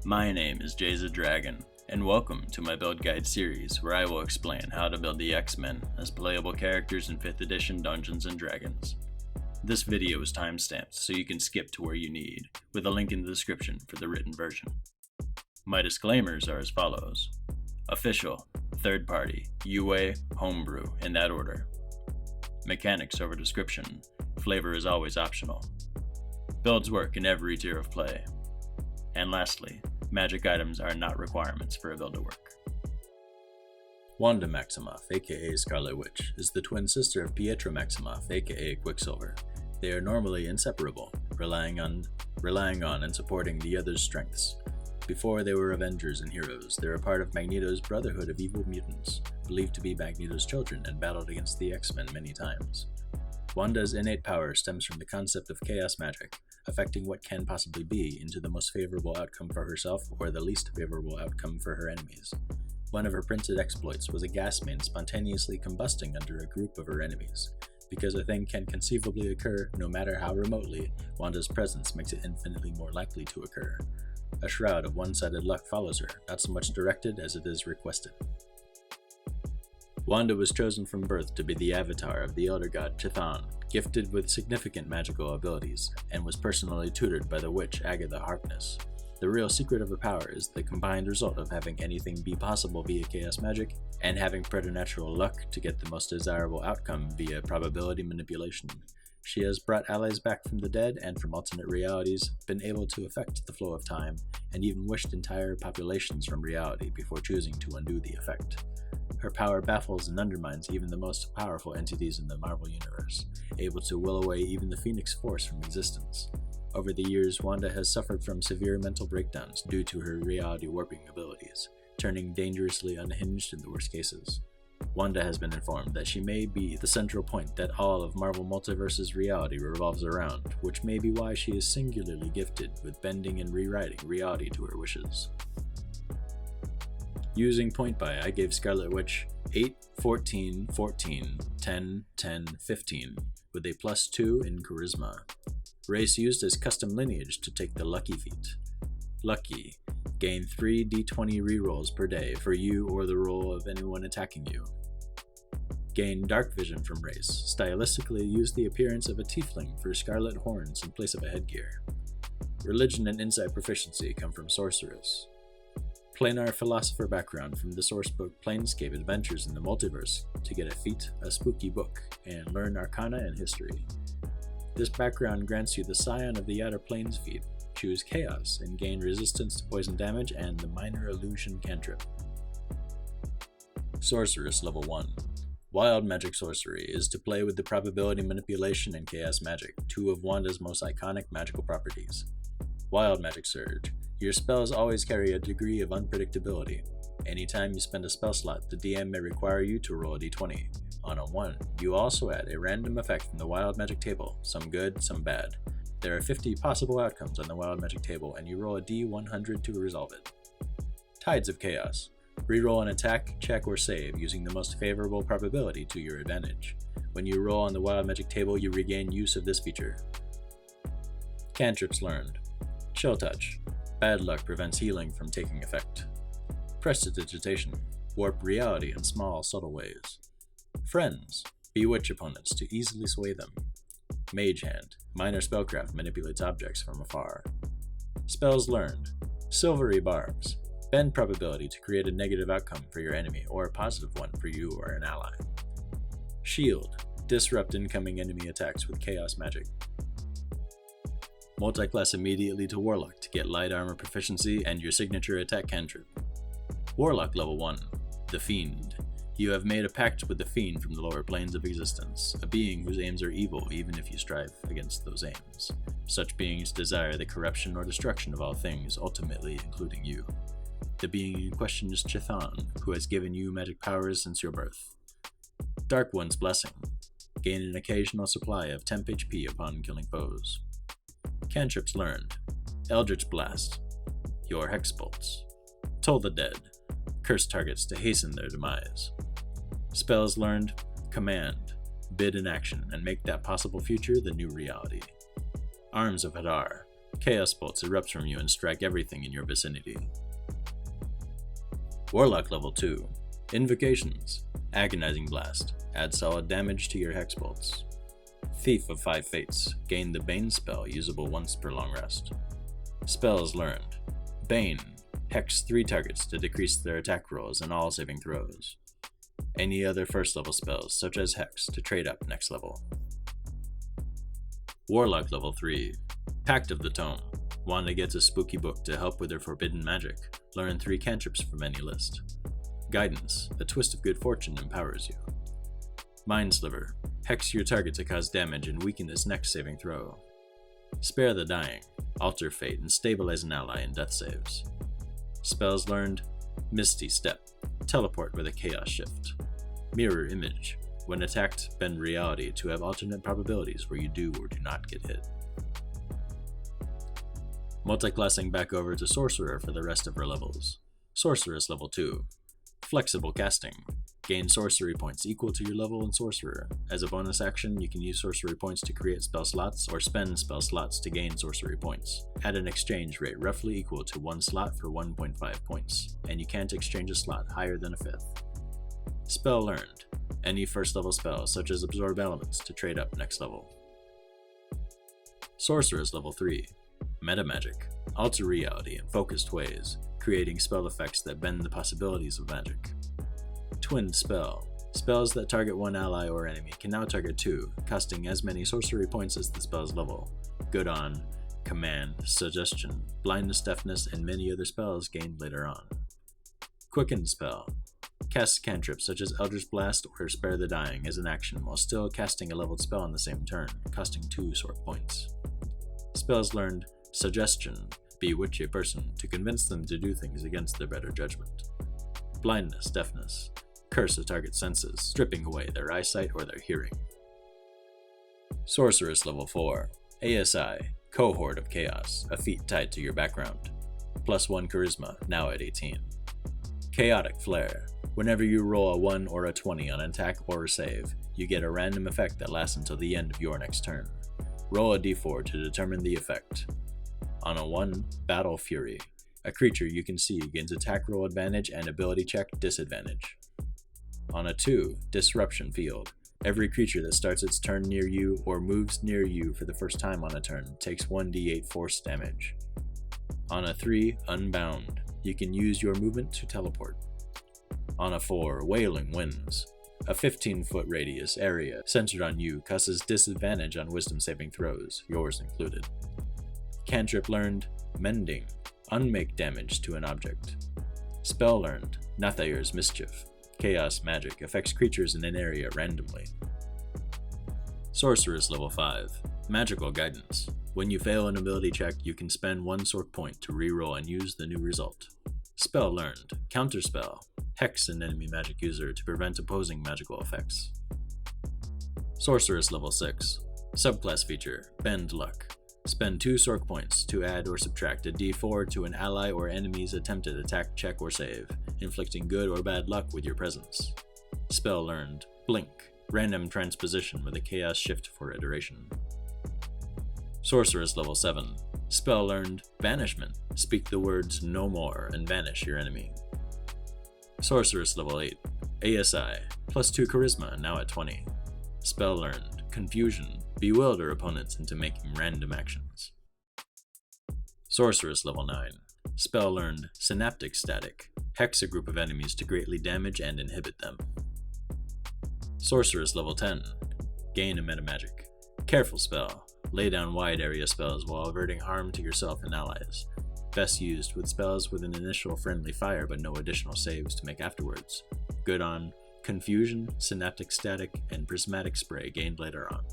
My name is Jay's a Dragon, and welcome to my build guide series where I will explain how to build the X-Men as playable characters in 5th edition Dungeons & Dragons. This video is timestamped so you can skip to where you need, with a link in the description for the written version. My disclaimers are as follows. Official, third party, UA, homebrew, in that order. Mechanics over description, flavor is always optional. Builds work in every tier of play. And lastly, magic items are not requirements for a build to work. Wanda Maximoff, aka Scarlet Witch, is the twin sister of Pietro Maximoff, aka Quicksilver. They are normally inseparable, relying on and supporting the other's strengths. Before they were Avengers and heroes, they were part of Magneto's Brotherhood of Evil Mutants, believed to be Magneto's children and battled against the X-Men many times. Wanda's innate power stems from the concept of chaos magic, affecting what can possibly be into the most favorable outcome for herself or the least favorable outcome for her enemies. One of her printed exploits was a gas main spontaneously combusting under a group of her enemies. Because a thing can conceivably occur no matter how remotely, Wanda's presence makes it infinitely more likely to occur. A shroud of one-sided luck follows her, not so much directed as it is requested. Wanda was chosen from birth to be the avatar of the elder god Chthon, gifted with significant magical abilities, and was personally tutored by the witch Agatha Harkness. The real secret of her power is the combined result of having anything be possible via chaos magic, and having preternatural luck to get the most desirable outcome via probability manipulation. She has brought allies back from the dead and from alternate realities, been able to affect the flow of time, and even wished entire populations from reality before choosing to undo the effect. Her power baffles and undermines even the most powerful entities in the Marvel Universe, able to will away even the Phoenix Force from existence. Over the years, Wanda has suffered from severe mental breakdowns due to her reality warping abilities, turning dangerously unhinged in the worst cases. Wanda has been informed that she may be the central point that all of Marvel Multiverse's reality revolves around, which may be why she is singularly gifted with bending and rewriting reality to her wishes. Using point buy, I gave Scarlet Witch 8, 14, 14, 10, 10, 15, with a +2 in Charisma. Race used as custom lineage to take the Lucky feat. Lucky. Gain 3 d20 rerolls per day for you or the roll of anyone attacking you. Gain Dark Vision from Race. Stylistically use the appearance of a tiefling for scarlet horns in place of a headgear. Religion and Insight proficiency come from Sorceress. Planar Philosopher background from the sourcebook Planescape Adventures in the Multiverse to get a feat, a spooky book, and learn Arcana and History. This background grants you the Scion of the Outer Planes feat. Choose Chaos and gain resistance to poison damage and the Minor Illusion cantrip. Sorceress Level 1. Wild Magic Sorcery is to play with the probability manipulation and chaos magic, two of Wanda's most iconic magical properties. Wild Magic Surge. Your spells always carry a degree of unpredictability. Anytime you spend a spell slot, the DM may require you to roll a d20. On a 1, you also add a random effect from the Wild Magic table, some good, some bad. There are 50 possible outcomes on the Wild Magic table, and you roll a d100 to resolve it. Tides of Chaos. Reroll an attack, check, or save using the most favorable probability to your advantage. When you roll on the Wild Magic table, you regain use of this feature. Cantrips learned. Chill Touch. Bad luck prevents healing from taking effect. Prestidigitation. Warp reality in small, subtle ways. Friends. Bewitch opponents to easily sway them. Mage Hand. Minor spellcraft manipulates objects from afar. Spells learned. Silvery Barbs. Bend probability to create a negative outcome for your enemy or a positive one for you or an ally. Shield. Disrupt incoming enemy attacks with chaos magic. Multiclass immediately to Warlock to get light armor proficiency and your signature attack cantrip. Warlock Level 1. The Fiend. You have made a pact with the Fiend from the lower planes of existence, a being whose aims are evil even if you strive against those aims. Such beings desire the corruption or destruction of all things, ultimately including you. The being in question is Chthon, who has given you magic powers since your birth. Dark One's Blessing. Gain an occasional supply of temp HP upon killing foes. Cantrips learned. Eldritch Blast. Your Hex Bolts. Toll the Dead. Curse targets to hasten their demise. Spells learned. Command. Bid in action and make that possible future the new reality. Arms of Hadar. Chaos bolts erupt from you and strike everything in your vicinity. Warlock level 2. Invocations. Agonizing Blast. Add solid damage to your hex bolts. Thief of 5 Fates. Gain the Bane spell, usable once per long rest. Spells learned. Bane. Hex 3 targets to decrease their attack rolls and all saving throws. Any other first level spells, such as Hex, to trade up next level. Warlock level 3. Pact of the Tome. Wanda gets a spooky book to help with her forbidden magic. Learn 3 cantrips from any list. Guidance. A twist of good fortune empowers you. Mind Sliver. Hex your target to cause damage and weaken its next saving throw. Spare the Dying. Alter fate and stabilize an ally in death saves. Spells learned. Misty Step. Teleport with a chaos shift. Mirror Image. When attacked, bend reality to have alternate probabilities where you do or do not get hit. Multiclassing back over to Sorcerer for the rest of her levels. Sorceress level 2. Flexible Casting. Gain sorcery points equal to your level in Sorcerer. As a bonus action, you can use sorcery points to create spell slots or spend spell slots to gain sorcery points. At an exchange rate roughly equal to 1 slot for 1.5 points, and you can't exchange a slot higher than a 5th. Spell learned. Any first level spell, such as Absorb Elements, to trade up next level. Sorceress level 3. Meta Magic. Alter reality in focused ways, creating spell effects that bend the possibilities of magic. Twinned Spell. Spells that target one ally or enemy can now target 2, costing as many sorcery points as the spell's level. Good on Command, Suggestion, Blindness, Deafness, and many other spells gained later on. Quickened Spell. Cast cantrips such as Eldritch Blast or Spare the Dying as an action while still casting a leveled spell on the same turn, costing 2 sword points. Spells learned. Suggestion. Bewitch a person to convince them to do things against their better judgment. Blindness, Deafness. Curse a target's senses, stripping away their eyesight or their hearing. Sorceress level 4. ASI. Cohort of Chaos, a feat tied to your background. +1 Charisma, now at 18. Chaotic Flare. Whenever you roll a 1 or a 20 on an attack or a save, you get a random effect that lasts until the end of your next turn. Roll a d4 to determine the effect. On a 1, Battle Fury. A creature you can see gains attack roll advantage and ability check disadvantage. On a 2, Disruption Field. Every creature that starts its turn near you or moves near you for the first time on a turn takes 1d8 force damage. On a 3, Unbound. You can use your movement to teleport. On a 4, Wailing Winds. A 15-foot radius area centered on you causes disadvantage on wisdom saving throws, yours included. Cantrip learned. Mending. Unmake damage to an object. Spell learned. Nathair's Mischief. Chaos magic affects creatures in an area randomly. Sorceress level 5. Magical Guidance. When you fail an ability check, you can spend 1 sorc point to reroll and use the new result. Spell learned. Counterspell. Hex an enemy magic user to prevent opposing magical effects. Sorceress level 6. Subclass feature. Bend Luck. Spend 2 sorc points to add or subtract a d4 to an ally or enemy's attempted attack, check, or save, inflicting good or bad luck with your presence. Spell learned. Blink. Random transposition with a chaos shift for iteration. Sorceress level 7. Spell learned. Banishment. Speak the words no more and vanish your enemy. Sorceress level 8. ASI. +2 Charisma, now at 20. Spell learned. Confusion. Bewilder opponents into making random actions. Sorceress level 9. Spell learned. Synaptic Static. Hex a group of enemies to greatly damage and inhibit them. Sorceress level 10. Gain a meta magic. Careful Spell. Lay down wide area spells while averting harm to yourself and allies. Best used with spells with an initial friendly fire but no additional saves to make afterwards. Good on Confusion, Synaptic Static, and Prismatic Spray gained later on.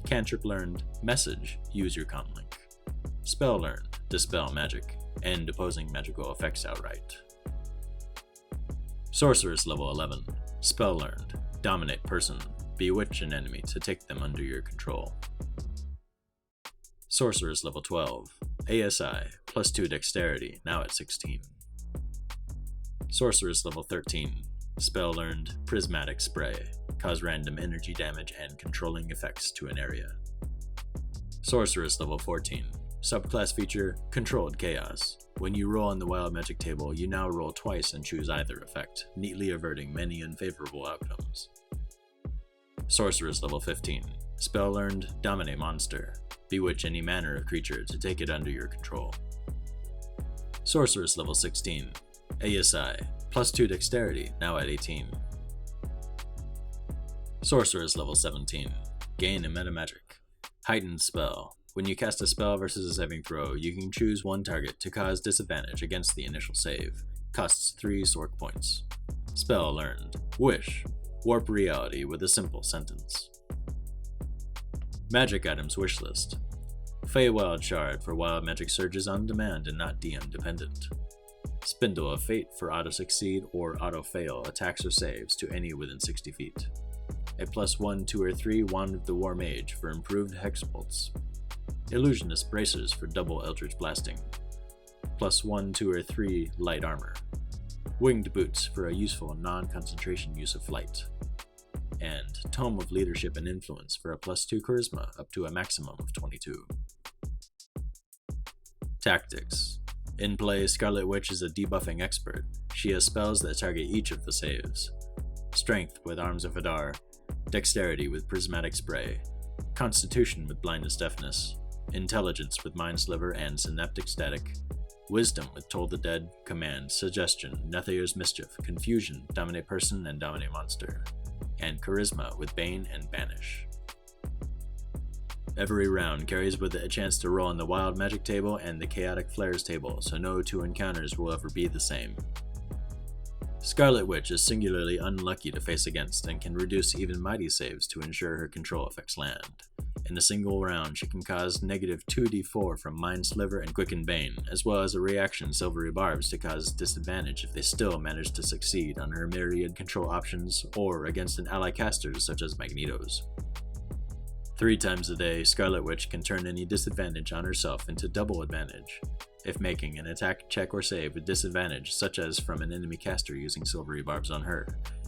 Cantrip learned. Message. Use your comlink. Spell learned. Dispel magic. End opposing magical effects outright. Sorceress level 11. Spell learned. Dominate person. Bewitch an enemy to take them under your control. Sorceress level 12. ASI. +2 Dexterity, now at 16. Sorceress level 13. Spell learned. Prismatic Spray. Cause random energy damage and controlling effects to an area. Sorceress level 14. Subclass feature, Controlled Chaos. When you roll on the wild magic table, you now roll twice and choose either effect, neatly averting many unfavorable outcomes. Sorceress level 15. Spell learned, Dominate Monster. Bewitch any manner of creature to take it under your control. Sorceress level 16. ASI. +2 Dexterity, now at 18. Sorceress level 17. Gain a Metamagic. Heightened Spell. When you cast a spell versus a saving throw, you can choose one target to cause disadvantage against the initial save. Costs 3 Sorc points. Spell learned. Wish. Warp reality with a simple sentence. Magic items wishlist. Feywild Shard for wild magic surges on demand and not DM dependent. Spindle of Fate for auto-succeed or auto-fail attacks or saves to any within 60 feet. A +1, 2, or 3 Wand of the War Mage for improved Hex Bolts. Illusionist Bracers for double Eldritch Blasting. +1, 2, or 3 Light Armor. Winged Boots for a useful non-concentration use of flight. And Tome of Leadership and Influence for a +2 Charisma up to a maximum of 22. Tactics. In play, Scarlet Witch is a debuffing expert. She has spells that target each of the saves. Strength with Arms of Hadar, Dexterity with Prismatic Spray, Constitution with Blindness Deafness, Intelligence with Mind Sliver and Synaptic Static, Wisdom with Toll the Dead, Command, Suggestion, Nethayer's Mischief, Confusion, Dominate Person and Dominate Monster, and Charisma with Bane and Banish. Every round carries with it a chance to roll on the Wild Magic table and the Chaotic Flares table, so no two encounters will ever be the same. Scarlet Witch is singularly unlucky to face against and can reduce even mighty saves to ensure her control effects land. In a single round, she can cause -2d4 from Mind Sliver and Quicken Bane, as well as a reaction Silvery Barbs to cause disadvantage if they still manage to succeed on her myriad control options or against an ally casters such as Magneto's. 3 times a day, Scarlet Witch can turn any disadvantage on herself into double advantage. If making an attack, check, or save with disadvantage, such as from an enemy caster using Silvery Barbs on her,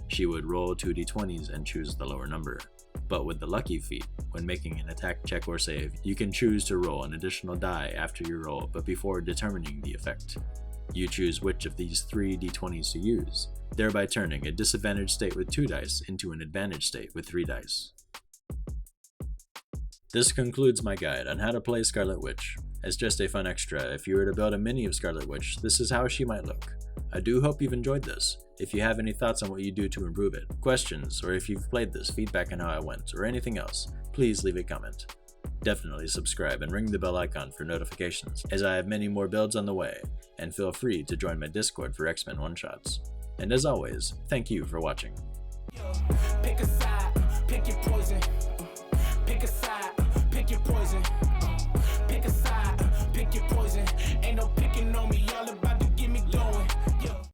she would roll 2d20s and choose the lower number. But with the Lucky feat, when making an attack, check, or save, you can choose to roll an additional die after your roll but before determining the effect. You choose which of these 3 d20s to use, thereby turning a disadvantaged state with 2 dice into an advantaged state with 3 dice. This concludes my guide on how to play Scarlet Witch. As just a fun extra, if you were to build a mini of Scarlet Witch, this is how she might look. I do hope you've enjoyed this. If you have any thoughts on what you do to improve it, questions, or if you've played this, feedback on how I went, or anything else, please leave a comment. Definitely subscribe and ring the bell icon for notifications, as I have many more builds on the way, and feel free to join my Discord for X-Men one-shots. And as always, thank you for watching. Pick a side, pick your poison. Pick a side.